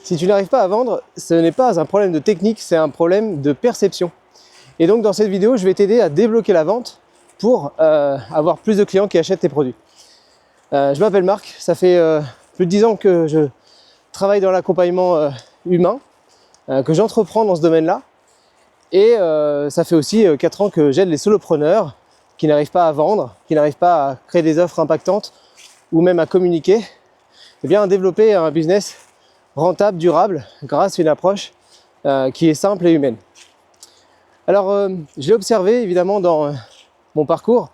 Si tu n'arrives pas à vendre, ce n'est pas un problème de technique, c'est un problème de perception. Et donc dans cette vidéo, je vais t'aider à débloquer la vente pour avoir plus de clients qui achètent tes produits. Je m'appelle Marc, ça fait plus de 10 ans que je travaille dans l'accompagnement humain, que j'entreprends dans ce domaine-là. Et ça fait aussi 4 ans que j'aide les solopreneurs qui n'arrivent pas à vendre, qui n'arrivent pas à créer des offres impactantes ou même à communiquer, et bien à développer un business rentable, durable, grâce à une approche qui est simple et humaine. Alors, j'ai observé évidemment dans mon parcours,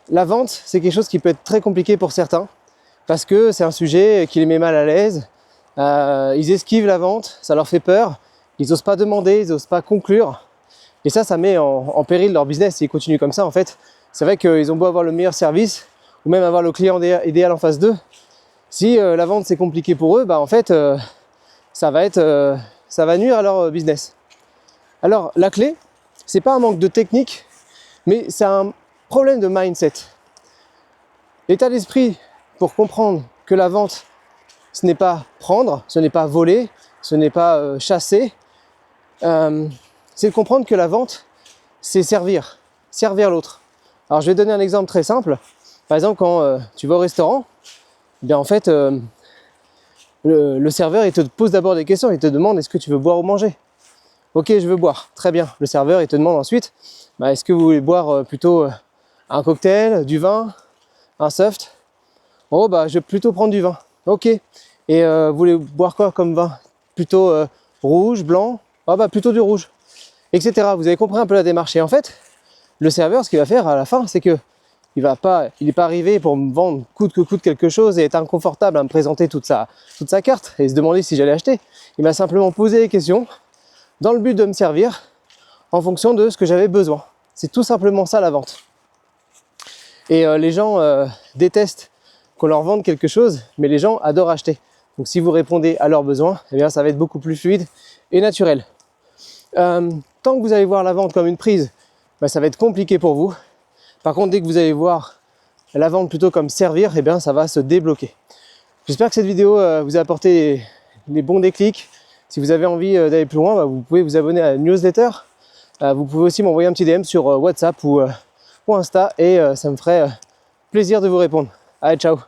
la vente, c'est quelque chose qui peut être très compliqué pour certains, parce que c'est un sujet qui les met mal à l'aise, ils esquivent la vente, ça leur fait peur, ils n'osent pas demander, ils n'osent pas conclure, et ça met en péril leur business s'ils continuent comme ça en fait. C'est vrai qu'ils ont beau avoir le meilleur service, ou même avoir le client idéal en face d'eux, si la vente c'est compliqué pour eux, en fait ça va nuire à leur business. Alors la clé, c'est pas un manque de technique, mais c'est un problème de mindset. L'état d'esprit pour comprendre que la vente, ce n'est pas prendre, ce n'est pas voler, ce n'est pas chasser, c'est de comprendre que la vente, c'est servir l'autre. Alors je vais donner un exemple très simple. Par exemple, quand tu vas au restaurant, en fait, le serveur, il te pose d'abord des questions, il te demande est-ce que tu veux boire ou manger. Ok, je veux boire, très bien. Le serveur, il te demande ensuite, est-ce que vous voulez boire plutôt un cocktail, du vin, un soft? Oh, je vais plutôt prendre du vin. Ok, et vous voulez boire quoi comme vin? Plutôt rouge, blanc? Oh, plutôt du rouge, etc. Vous avez compris un peu la démarche. Et en fait, le serveur, ce qu'il va faire à la fin, c'est que il n'est pas arrivé pour me vendre coûte que coûte quelque chose et être inconfortable à me présenter toute sa carte et se demander si j'allais acheter. Il m'a simplement posé des questions dans le but de me servir en fonction de ce que j'avais besoin. C'est tout simplement ça la vente. Et les gens détestent qu'on leur vende quelque chose, mais les gens adorent acheter. Donc si vous répondez à leurs besoins, eh bien ça va être beaucoup plus fluide et naturel. Tant que vous allez voir la vente comme une prise, ça va être compliqué pour vous. Par contre, dès que vous allez voir la vente plutôt comme servir, eh bien ça va se débloquer. J'espère que cette vidéo vous a apporté les bons déclics. Si vous avez envie d'aller plus loin, vous pouvez vous abonner à la newsletter. Vous pouvez aussi m'envoyer un petit DM sur WhatsApp ou Insta et ça me ferait plaisir de vous répondre. Allez, ciao!